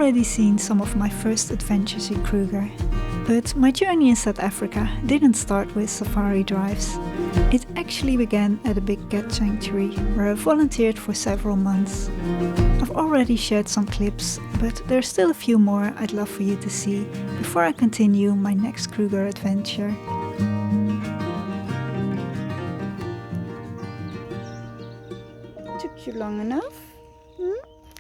already seen some of my first adventures in Kruger, but my journey in South Africa didn't start with safari drives. It actually began at a big cat sanctuary where I volunteered for several months. I've already shared some clips, but there's still a few more I'd love for you to see before I continue my next Kruger adventure. Took you long enough?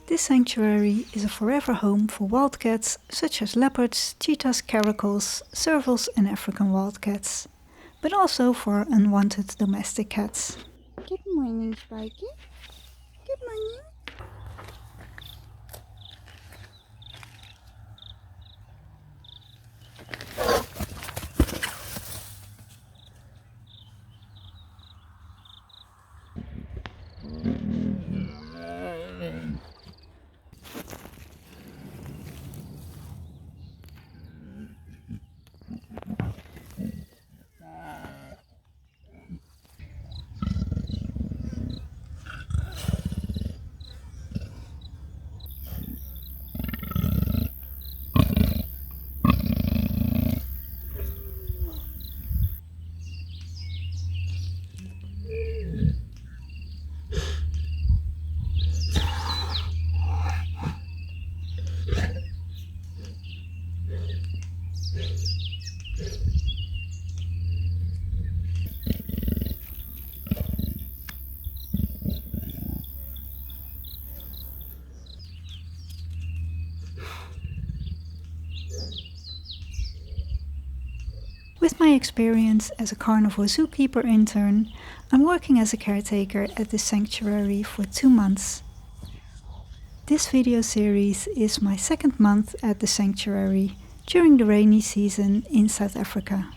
This sanctuary is a forever home for wildcats such as leopards, cheetahs, caracals, servals and African wildcats, but also for unwanted domestic cats. Good morning, Sparky. Good morning. With my experience as a carnivore zookeeper intern, I'm working as a caretaker at this sanctuary for 2 months. This video series is my second month at the sanctuary during the rainy season in South Africa.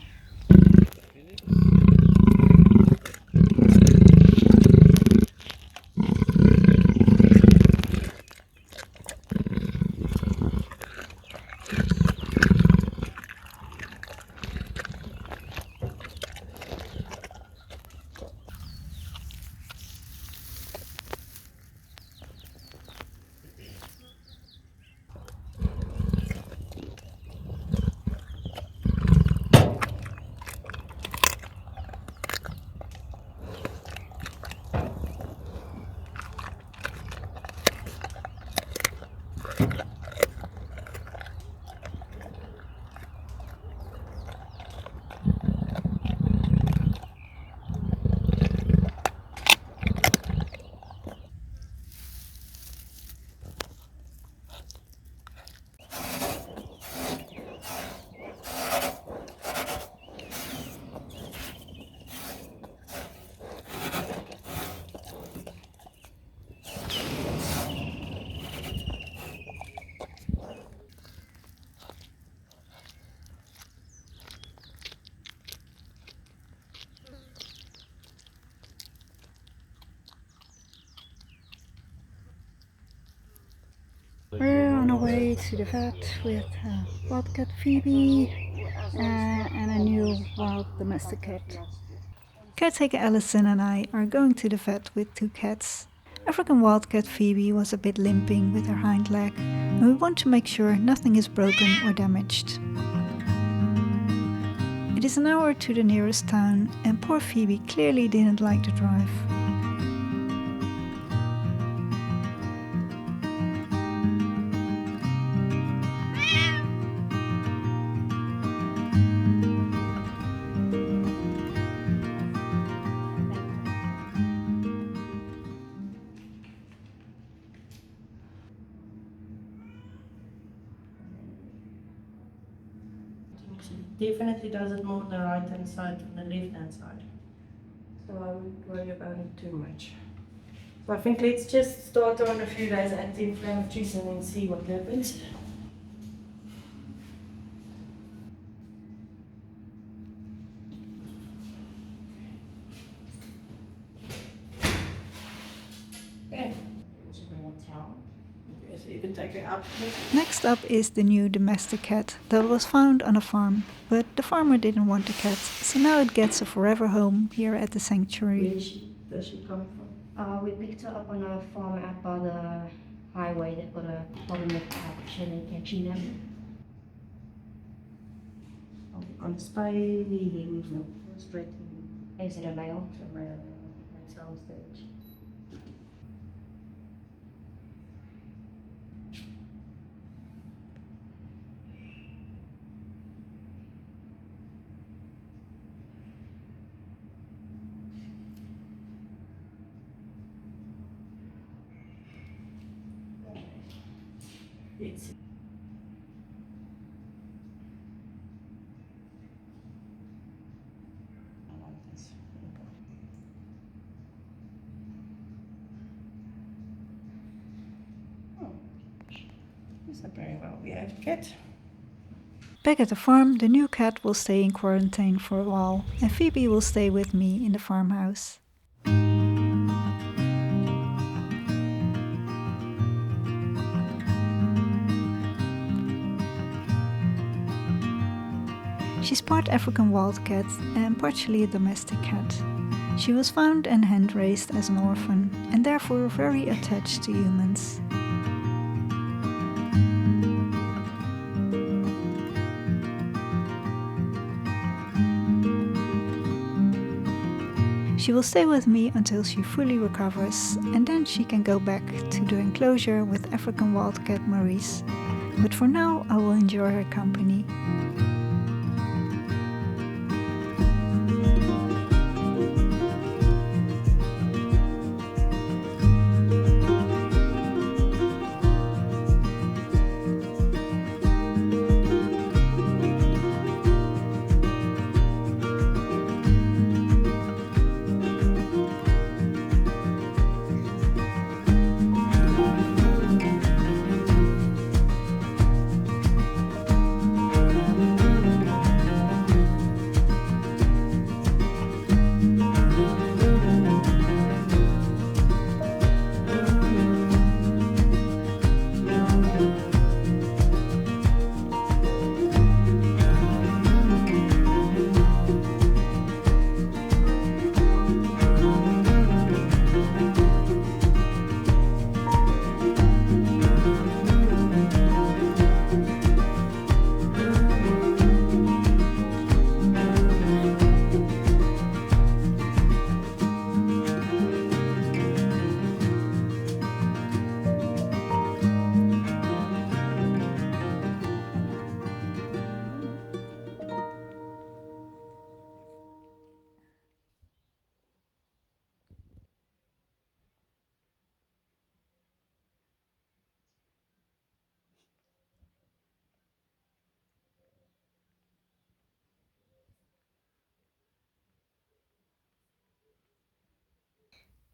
We're on our way to the vet with wildcat Phoebe and a new wild domestic cat. Caretaker Allison and I are going to the vet with 2 cats. African wildcat Phoebe was a bit limping with her hind leg, and we want to make sure nothing is broken or damaged. It is an hour to the nearest town, and poor Phoebe clearly didn't like the drive. She definitely does it more on the right hand side than the left hand side. So I wouldn't worry about it too much. So I think let's just start on a few days anti-inflammatories and then see what happens. Okay. So you can take her out. Next up is the new domestic cat that was found on a farm, but the farmer didn't want the cat, so now it gets a forever home here at the sanctuary. Where does she come from? We picked her up on a farm out by the highway, they've got a problem with action and catching them. On spidey, no, straight. Is it a male? It's a male. That sounds good. It's a very well behaved cat. Back at the farm, the new cat will stay in quarantine for a while, and Phoebe will stay with me in the farmhouse. She's part African wildcat and partially a domestic cat. She was found and hand-raised as an orphan, and therefore very attached to humans. She will stay with me until she fully recovers, and then she can go back to the enclosure with African wildcat Maurice. But for now, I will enjoy her company.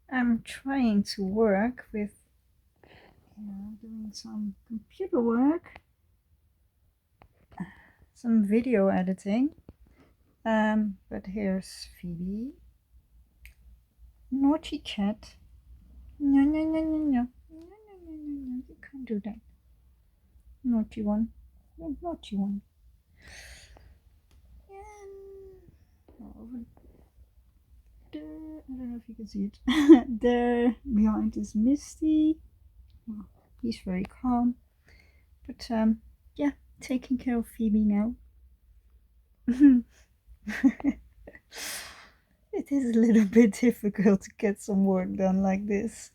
I'm trying to work with doing some computer work, some video editing. But here's Phoebe. Naughty cat. No, no, no, no, no. No, no, no, no, no. You can't do that. Naughty one. Naughty one. Over there, I don't know if you can see it. There behind is Misty. Well, he's very calm. But yeah, taking care of Phoebe now. It is a little bit difficult to get some work done like this.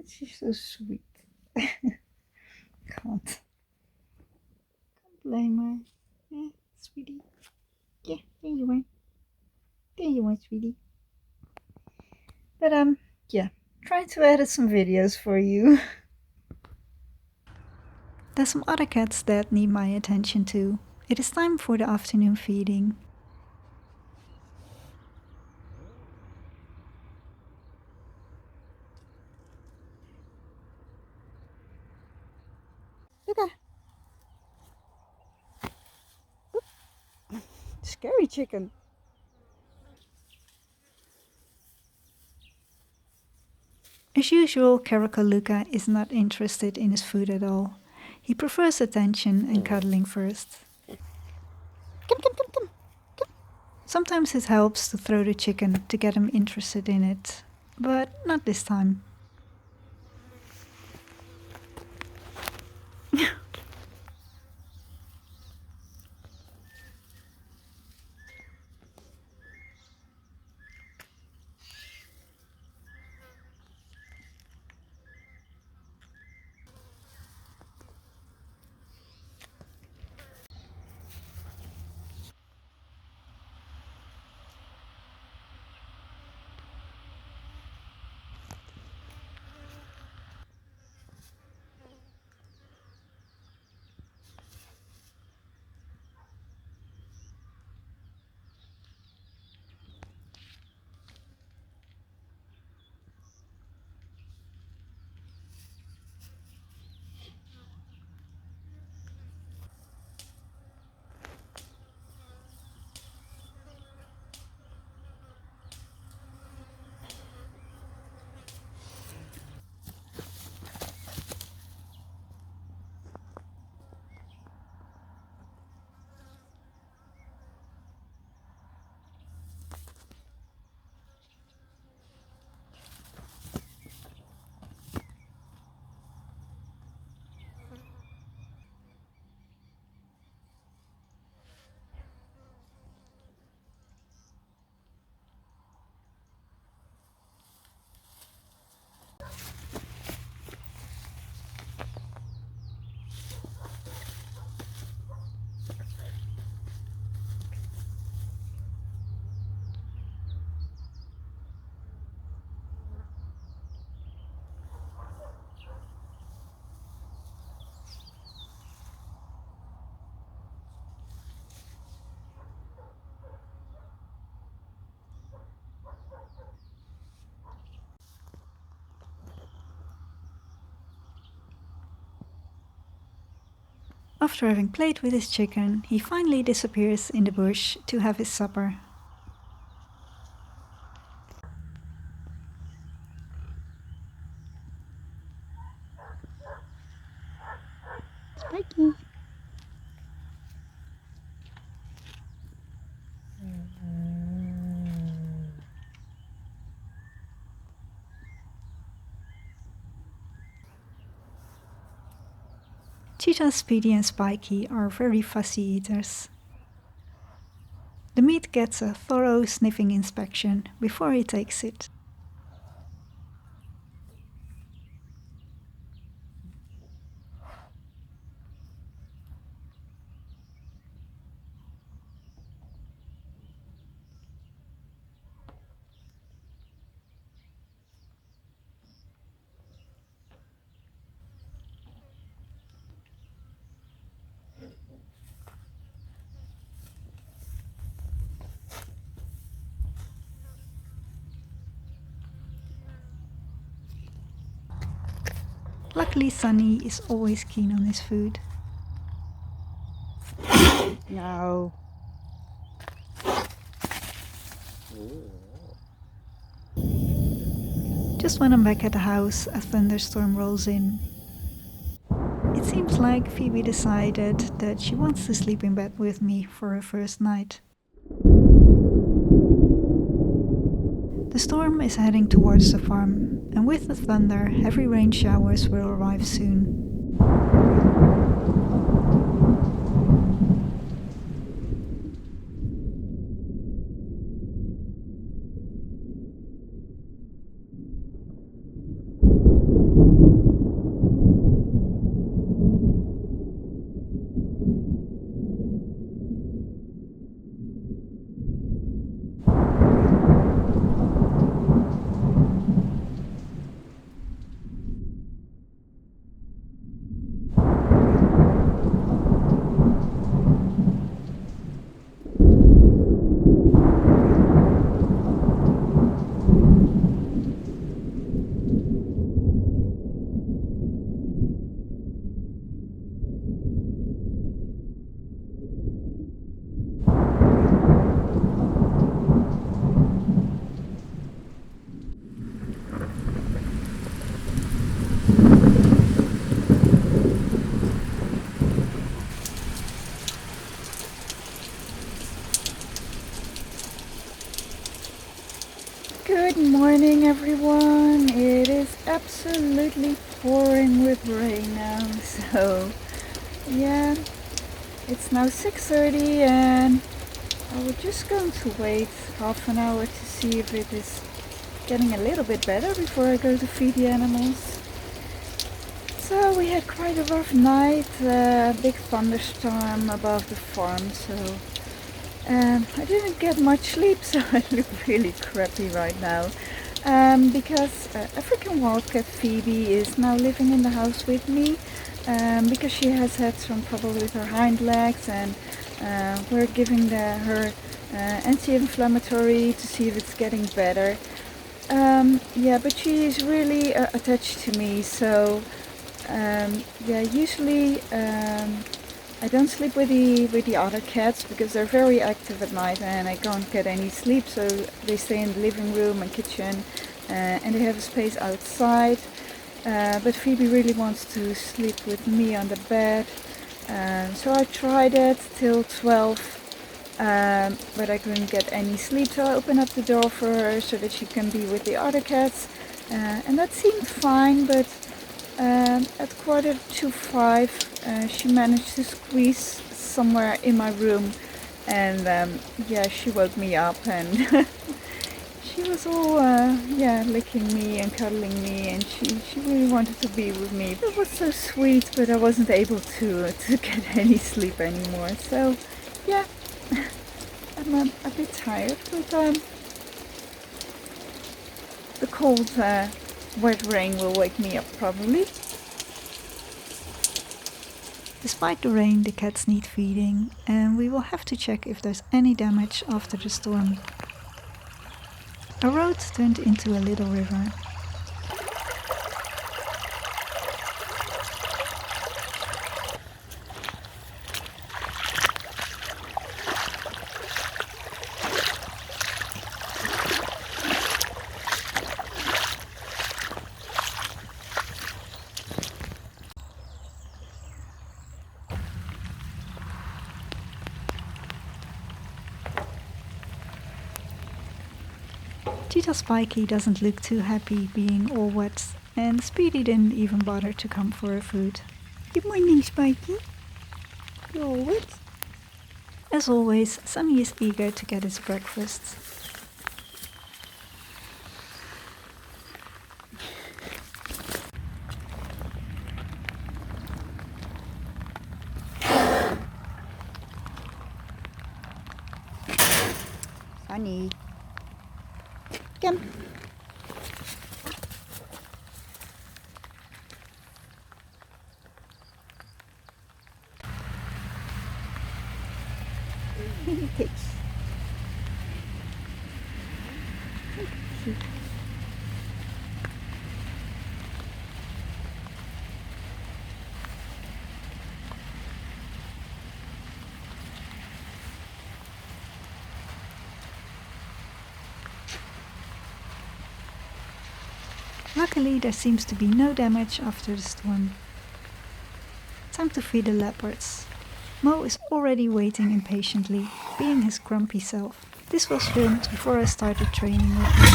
She's so sweet. Can't blame her. Yeah, sweetie. Yeah, there you are. There you are, sweetie. But yeah, trying to edit some videos for you. There's some other cats that need my attention too. It is time for the afternoon feeding. Look at scary chicken. As usual, caracal is not interested in his food at all. He prefers attention and cuddling first. Come. Sometimes it helps to throw the chicken to get him interested in it, but not this time. After having played with his chicken, he finally disappears in the bush to have his supper. Spiky. Cheetahs, Speedy and Spiky are very fussy eaters. The meat gets a thorough sniffing inspection before he takes it. Luckily, Sunny is always keen on his food. No. Just when I'm back at the house, a thunderstorm rolls in. It seems like Phoebe decided that she wants to sleep in bed with me for her first night. The storm is heading towards the farm, and with the thunder, heavy rain showers will arrive soon. Good morning, everyone. It is absolutely pouring with rain now, so yeah, it's now 6:30 and I was just going to wait half an hour to see if it is getting a little bit better before I go to feed the animals. So we had quite a rough night, big thunderstorm above the farm, so I didn't get much sleep, so I look really crappy right now. Because African wildcat Phoebe is now living in the house with me, because she has had some trouble with her hind legs, and we're giving her anti-inflammatory to see if it's getting better. Yeah, but she is really attached to me, so yeah, usually I don't sleep with the other cats because they're very active at night and I can't get any sleep, so they stay in the living room and kitchen, and they have a space outside. But Phoebe really wants to sleep with me on the bed, so I tried it till 12, but I couldn't get any sleep, so I opened up the door for her so that she can be with the other cats, and that seemed fine, but at 4:45 she managed to squeeze somewhere in my room, and yeah, she woke me up and she was all yeah, licking me and cuddling me, and she really wanted to be with me. It was so sweet, but I wasn't able to get any sleep anymore, so yeah. I'm a bit tired, but the cold wet rain will wake me up probably. Despite the rain, the cats need feeding, and we will have to check if there's any damage after the storm. A road turned into a little river. Cheetah Spiky doesn't look too happy being all wet, and Speedy didn't even bother to come for her food. Good morning, Spiky. You're all wet. As always, Sunny is eager to get his breakfast. Sunny. Come. Thanks. Luckily, there seems to be no damage after the storm. Time to feed the leopards. Mo is already waiting impatiently, being his grumpy self. This was filmed before I started training with him.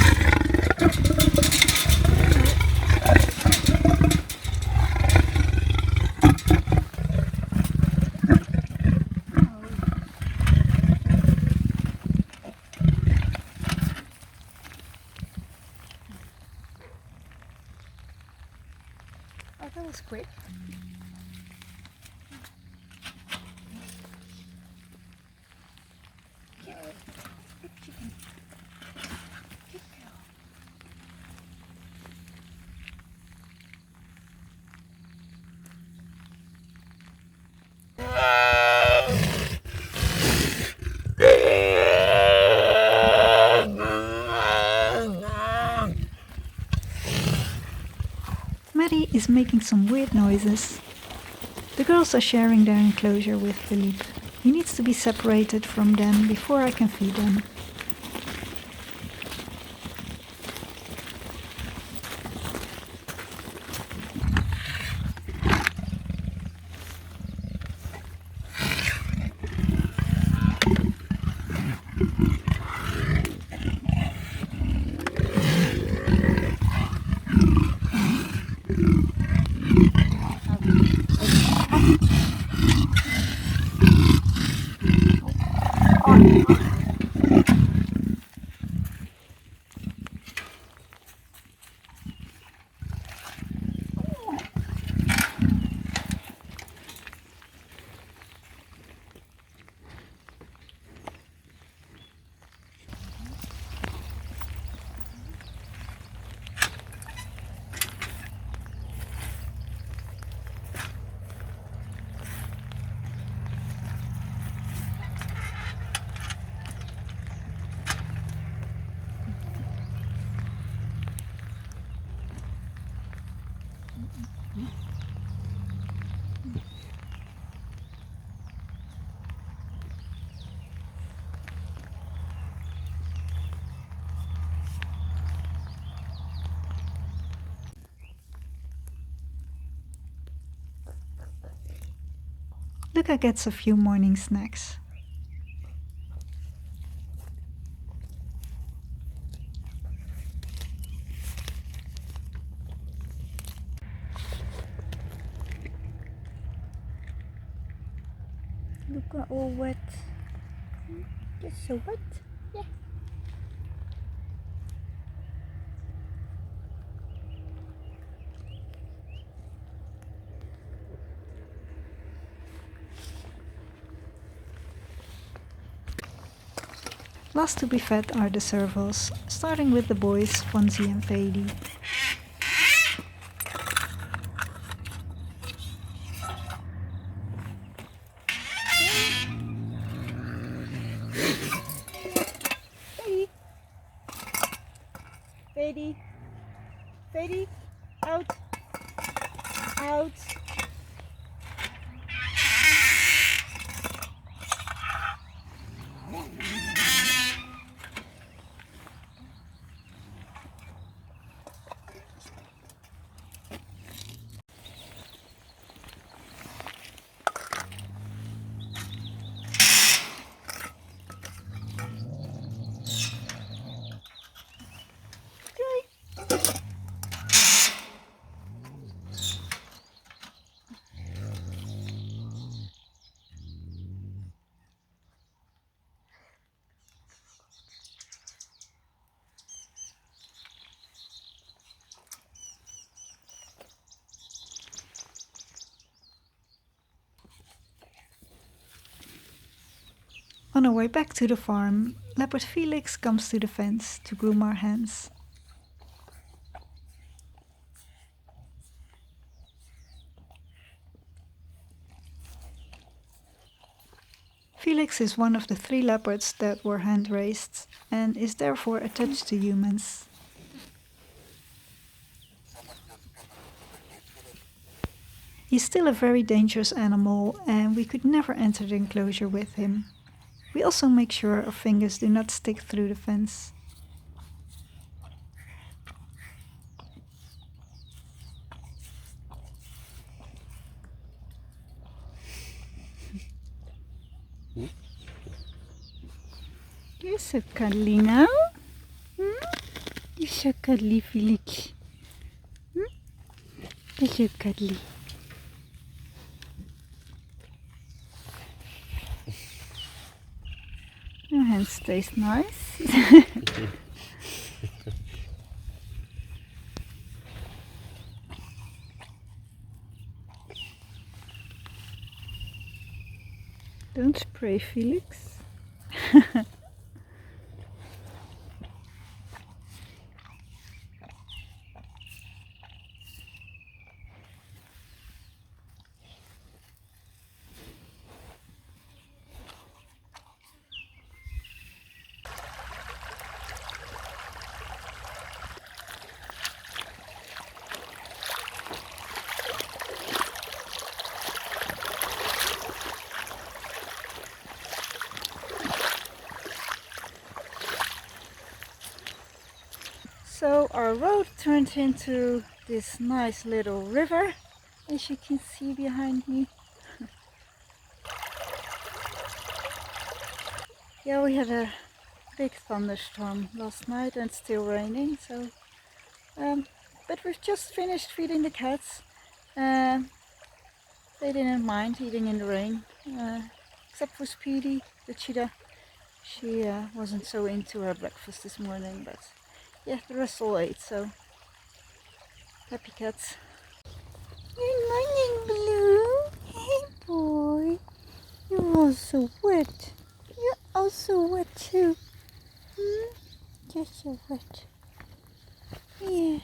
Oh, that was quick. Maddie is making some weird noises. The girls are sharing their enclosure with Philippe. He needs to be separated from them before I can feed them. Luca gets a few morning snacks. Luca all wet. You're so wet. Yeah. Last to be fed are the servals, starting with the boys, Fonzie and Phoebe. Phoebe. Phoebe. Out. Out. On our way back to the farm, leopard Felix comes to the fence to groom our hens. Felix is one of the 3 leopards that were hand-raised and is therefore attached to humans. He's still a very dangerous animal and we could never enter the enclosure with him. We also make sure our fingers do not stick through the fence. You're so cuddly now. You're so cuddly, Felix. You're so cuddly. Your hand stays nice. Don't spray, Felix. So our road turned into this nice little river, as you can see behind me. Yeah, we had a big thunderstorm last night and it's still raining, so but we've just finished feeding the cats. They didn't mind eating in the rain, except for Phoebe, the cheetah. She wasn't so into her breakfast this morning, but yeah, the rest all ate, so happy cats. Good morning, Blue. Hey, boy. You're all so wet. You're also wet too. You're so wet. Yeah.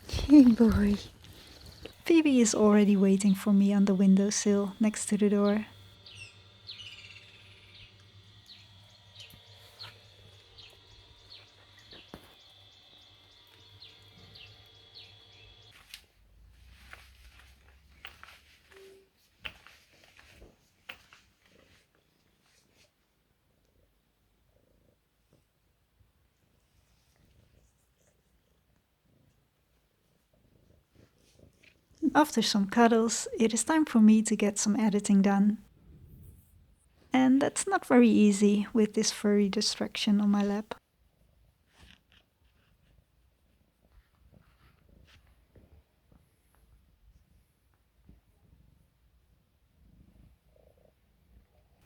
Hey, boy. Phoebe is already waiting for me on the windowsill next to the door. After some cuddles, it is time for me to get some editing done. And that's not very easy with this furry distraction on my lap.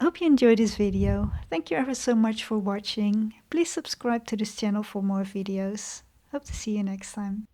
Hope you enjoyed this video. Thank you ever so much for watching. Please subscribe to this channel for more videos. Hope to see you next time.